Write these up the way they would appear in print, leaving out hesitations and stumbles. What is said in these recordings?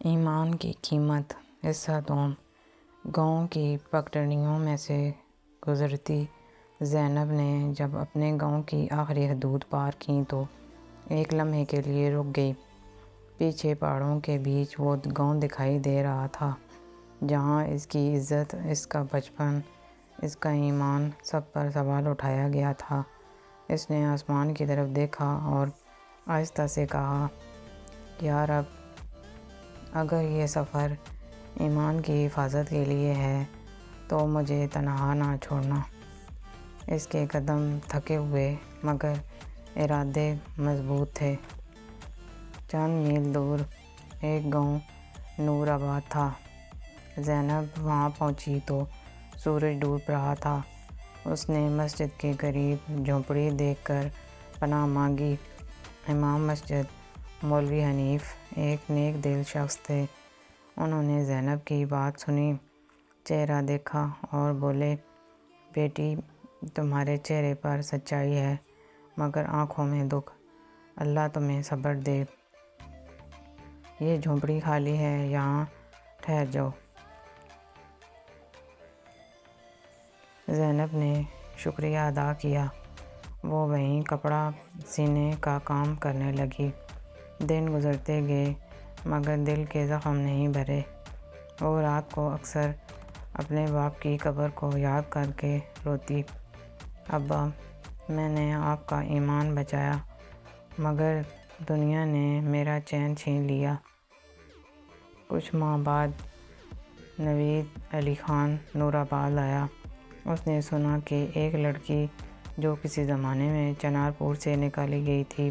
ایمان کی قیمت حصہ دوم۔ گاؤں کی پگڈنڈیوں میں سے گزرتی زینب نے جب اپنے گاؤں کی آخری حدود پار کیں تو ایک لمحے کے لیے رک گئی۔ پیچھے پہاڑوں کے بیچ وہ گاؤں دکھائی دے رہا تھا جہاں اس کی عزت، اس کا بچپن، اس کا ایمان سب پر سوال اٹھایا گیا تھا۔ اس نے آسمان کی طرف دیکھا اور آہستہ سے کہا، یا رب، اگر یہ سفر ایمان کی حفاظت کے لیے ہے تو مجھے تنہا نہ چھوڑنا۔ اس کے قدم تھکے ہوئے مگر ارادے مضبوط تھے۔ چند میل دور ایک گاؤں نور آباد تھا۔ زینب وہاں پہنچی تو سورج ڈوب رہا تھا۔ اس نے مسجد کے قریب جھونپڑی دیکھ کر پناہ مانگی۔ امام مسجد مولوی حنیف ایک نیک دل شخص تھے۔ انہوں نے زینب کی بات سنی، چہرہ دیکھا اور بولے، بیٹی، تمہارے چہرے پر سچائی ہے مگر آنکھوں میں دکھ۔ اللہ تمہیں صبر دے۔ یہ جھونپڑی خالی ہے، یہاں ٹھہر جاؤ۔ زینب نے شکریہ ادا کیا۔ وہ وہیں کپڑا سینے کا کام کرنے لگی۔ دن گزرتے گئے مگر دل کے زخم نہیں بھرے۔ وہ رات کو اکثر اپنے باپ کی قبر کو یاد کر کے روتی، ابا، میں نے آپ کا ایمان بچایا مگر دنیا نے میرا چین چھین لیا۔ کچھ ماہ بعد نوید علی خان نور آباد آیا۔ اس نے سنا کہ ایک لڑکی جو کسی زمانے میں چنار پور سے نکالی گئی تھی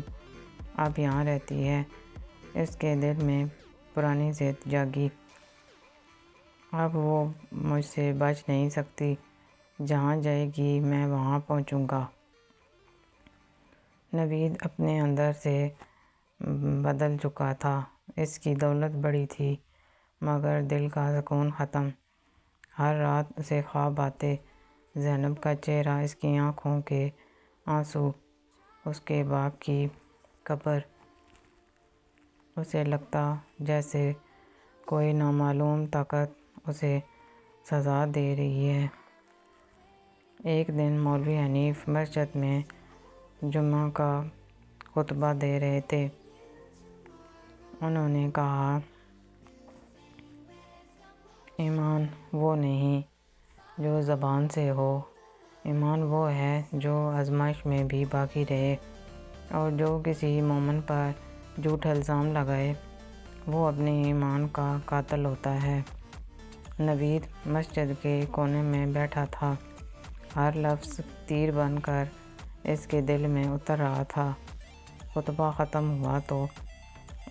اب یہاں رہتی ہے۔ اس کے دل میں پرانی ضد جاگی، اب وہ مجھ سے بچ نہیں سکتی، جہاں جائے گی میں وہاں پہنچوں گا۔ نوید اپنے اندر سے بدل چکا تھا۔ اس کی دولت بڑی تھی مگر دل کا سکون ختم۔ ہر رات اسے خواب آتے، زینب کا چہرہ، اس کی آنکھوں کے آنسو، اس کے باپ کی قبر۔ اسے لگتا جیسے کوئی نامعلوم طاقت اسے سزا دے رہی ہے۔ ایک دن مولوی حنیف مسجد میں جمعہ کا خطبہ دے رہے تھے۔ انہوں نے کہا، ایمان وہ نہیں جو زبان سے ہو، ایمان وہ ہے جو آزمائش میں بھی باقی رہے، اور جو کسی مومن پر جھوٹا الزام لگائے وہ اپنے ایمان کا قاتل ہوتا ہے۔ نوید مسجد کے کونے میں بیٹھا تھا۔ ہر لفظ تیر بن کر اس کے دل میں اتر رہا تھا۔ خطبہ ختم ہوا تو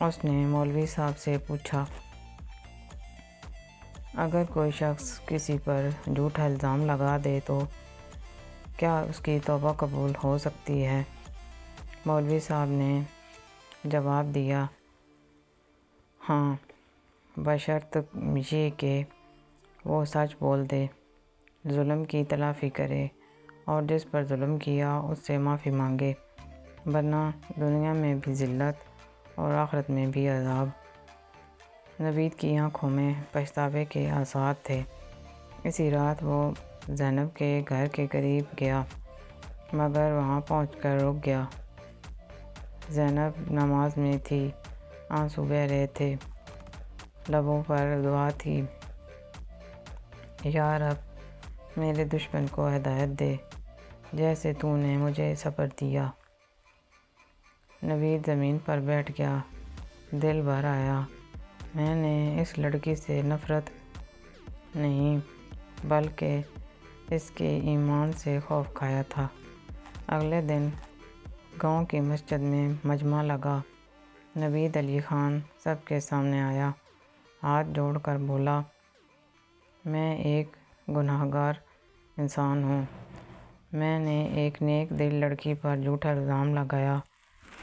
اس نے مولوی صاحب سے پوچھا، اگر کوئی شخص کسی پر جھوٹا الزام لگا دے تو کیا اس کی توبہ قبول ہو سکتی ہے؟ مولوی صاحب نے جواب دیا، ہاں، بشرط یہ کہ وہ سچ بول دے، ظلم کی تلافی کرے اور جس پر ظلم کیا اس سے معافی مانگے، ورنہ دنیا میں بھی ذلت اور آخرت میں بھی عذاب۔ نوید کی آنکھوں میں پچھتاوے کے آثار تھے۔ اسی رات وہ زینب کے گھر کے قریب گیا مگر وہاں پہنچ کر رک گیا۔ زینب نماز میں تھی، آنسو بہہ رہے تھے، لبوں پر دعا تھی، یا رب، میرے دشمن کو ہدایت دے جیسے تو نے مجھے صبر دیا۔ نوید زمین پر بیٹھ گیا، دل بھر آیا۔ میں نے اس لڑکی سے نفرت نہیں بلکہ اس کے ایمان سے خوف کھایا تھا۔ اگلے دن گاؤں کی مسجد میں مجمع لگا۔ نوید علی خان سب کے سامنے آیا، ہاتھ جوڑ کر بولا، میں ایک گنہگار انسان ہوں۔ میں نے ایک نیک دل لڑکی پر جھوٹا الزام لگایا۔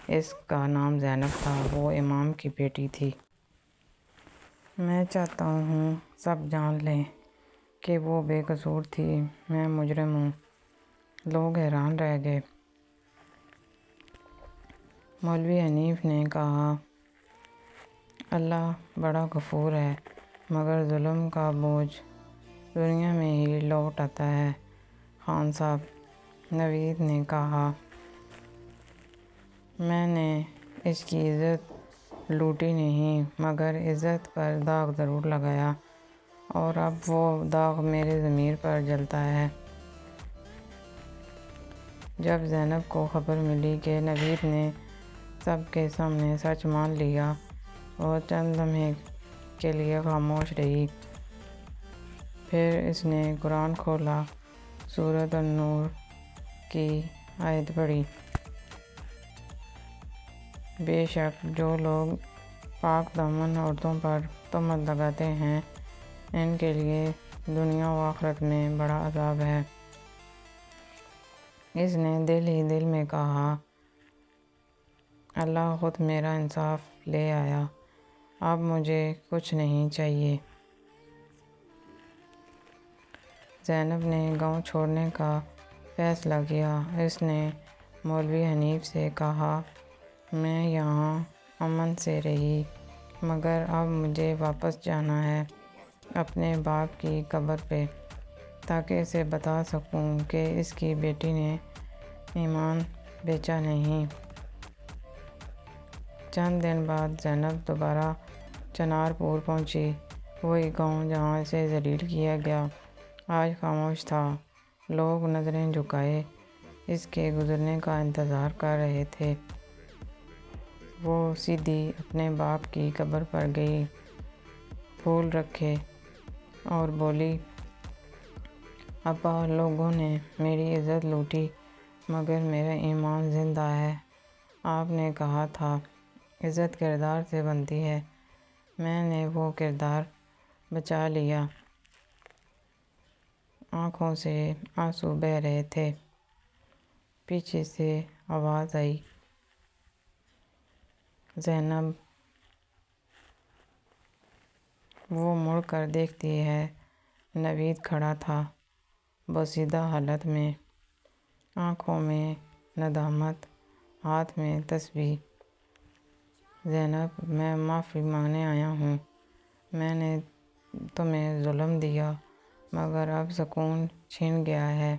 اس کا نام زینب تھا، وہ امام کی بیٹی تھی۔ میں چاہتا ہوں سب جان لیں کہ وہ بے قصور تھی، میں مجرم ہوں۔ لوگ حیران رہ گئے۔ مولوی حنیف نے کہا، اللہ بڑا غفور ہے، مگر ظلم کا بوجھ دنیا میں ہی لوٹ آتا ہے۔ خان صاحب نوید نے کہا، میں نے اس کی عزت لوٹی نہیں، مگر عزت پر داغ ضرور لگایا، اور اب وہ داغ میرے ضمیر پر جلتا ہے۔ جب زینب کو خبر ملی کہ نوید نے سب کے سامنے سچ مان لیا، وہ چند لمحے کے لیے خاموش رہی۔ پھر اس نے قرآن کھولا، سورۃ النور کی آیت پڑھی، بے شک جو لوگ پاک دامن عورتوں پر تہمت لگاتے ہیں، ان کے لیے دنیا و آخرت میں بڑا عذاب ہے۔ اس نے دل ہی دل میں کہا، اللہ خود میرا انصاف لے آیا، اب مجھے کچھ نہیں چاہیے۔ زینب نے گاؤں چھوڑنے کا فیصلہ کیا۔ اس نے مولوی حنیف سے کہا، میں یہاں امن سے رہی، مگر اب مجھے واپس جانا ہے اپنے باپ کی قبر پہ، تاکہ اسے بتا سکوں کہ اس کی بیٹی نے ایمان بیچا نہیں۔ چند دن بعد زینب دوبارہ چنار پور پہنچی۔ وہی گاؤں جہاں اسے ذلیل کیا گیا آج خاموش تھا۔ لوگ نظریں جھکائے اس کے گزرنے کا انتظار کر رہے تھے۔ وہ سیدھی اپنے باپ کی قبر پر گئی، پھول رکھے اور بولی، ابا، لوگوں نے میری عزت لوٹی، مگر میرا ایمان زندہ ہے۔ آپ نے کہا تھا عزت کردار سے بنتی ہے، میں نے وہ کردار بچا لیا۔ آنکھوں سے آنسو بہہ رہے تھے۔ پیچھے سے آواز آئی، زینب۔ وہ مڑ کر دیکھتی ہے، نوید کھڑا تھا، بوسیدہ حالت میں، آنکھوں میں ندامت، ہاتھ میں تسبیح۔ زینب، میں معافی مانگنے آیا ہوں۔ میں نے تمہیں ظلم دیا، مگر اب سکون چھن گیا ہے،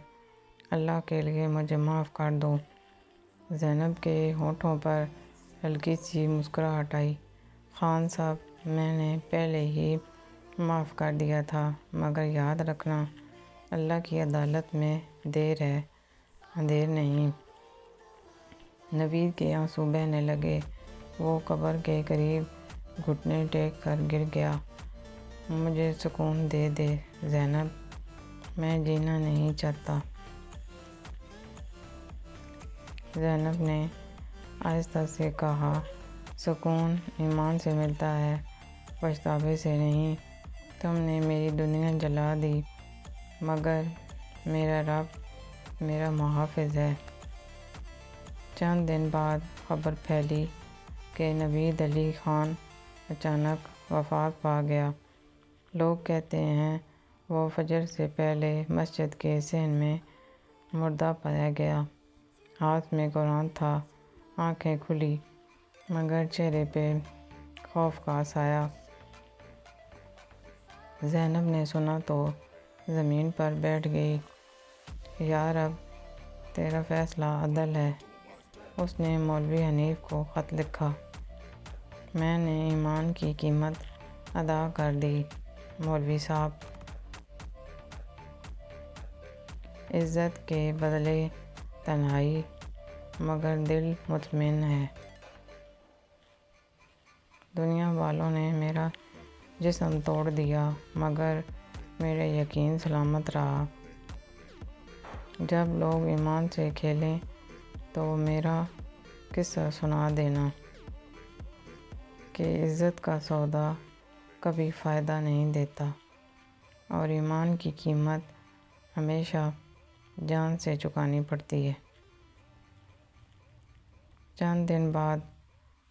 اللہ کے لیے مجھے معاف کر دو۔ زینب کے ہونٹوں پر ہلکی سی مسکراہٹ آئی۔ خان صاحب، میں نے پہلے ہی معاف کر دیا تھا، مگر یاد رکھنا، اللہ کی عدالت میں دیر ہے، اندھیر نہیں۔ نوید کے آنسو بہنے لگے۔ وہ قبر کے قریب گھٹنے ٹیک کر گر گیا۔ مجھے سکون دے دے زینب، میں جینا نہیں چاہتا۔ زینب نے آہستہ سے کہا، سکون ایمان سے ملتا ہے، پچھتاوے سے نہیں۔ تم نے میری دنیا جلا دی، مگر میرا رب میرا محافظ ہے۔ چند دن بعد خبر پھیلی کہ نوید علی خان اچانک وفات پا گیا۔ لوگ کہتے ہیں وہ فجر سے پہلے مسجد کے صحن میں مردہ پایا گیا۔ ہاتھ میں قرآن تھا، آنکھیں کھلی، مگر چہرے پہ خوف کا سایہ۔ زینب نے سنا تو زمین پر بیٹھ گئی۔ یا رب، تیرا فیصلہ عدل ہے۔ اس نے مولوی حنیف کو خط لکھا، میں نے ایمان کی قیمت ادا کر دی۔ مولوی صاحب، عزت کے بدلے تنہائی، مگر دل مطمئن ہے۔ دنیا والوں نے میرا جسم توڑ دیا، مگر میرا یقین سلامت رہا۔ جب لوگ ایمان سے کھیلیں تو میرا قصہ سنا دینا کہ عزت کا سودا کبھی فائدہ نہیں دیتا، اور ایمان کی قیمت ہمیشہ جان سے چکانی پڑتی ہے۔ چند دن بعد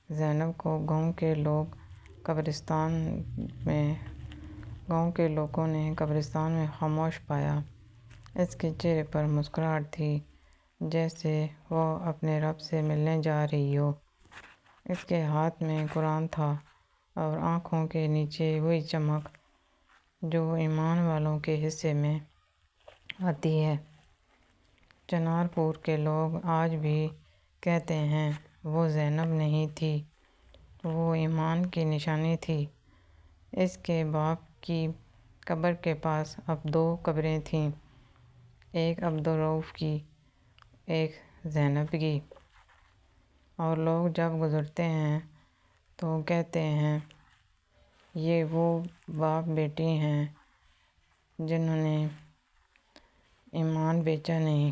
زینب کو گاؤں کے لوگوں نے قبرستان میں خاموش پایا۔ اس کے چہرے پر مسکراہٹ تھی، جیسے وہ اپنے رب سے ملنے جا رہی ہو۔ اس کے ہاتھ میں قرآن تھا اور آنکھوں کے نیچے وہی چمک جو ایمان والوں کے حصے میں آتی ہے۔ چنار پور کے لوگ آج بھی کہتے ہیں وہ زینب نہیں تھی، وہ ایمان کی نشانی تھی۔ اس کے باپ کی قبر کے پاس اب 2 قبریں تھیں، ایک عبدالرؤف کی، ایک زینب کی۔ اور لوگ جب گزرتے ہیں تو کہتے ہیں یہ وہ باپ بیٹی ہیں جنہوں نے ایمان بیچا نہیں۔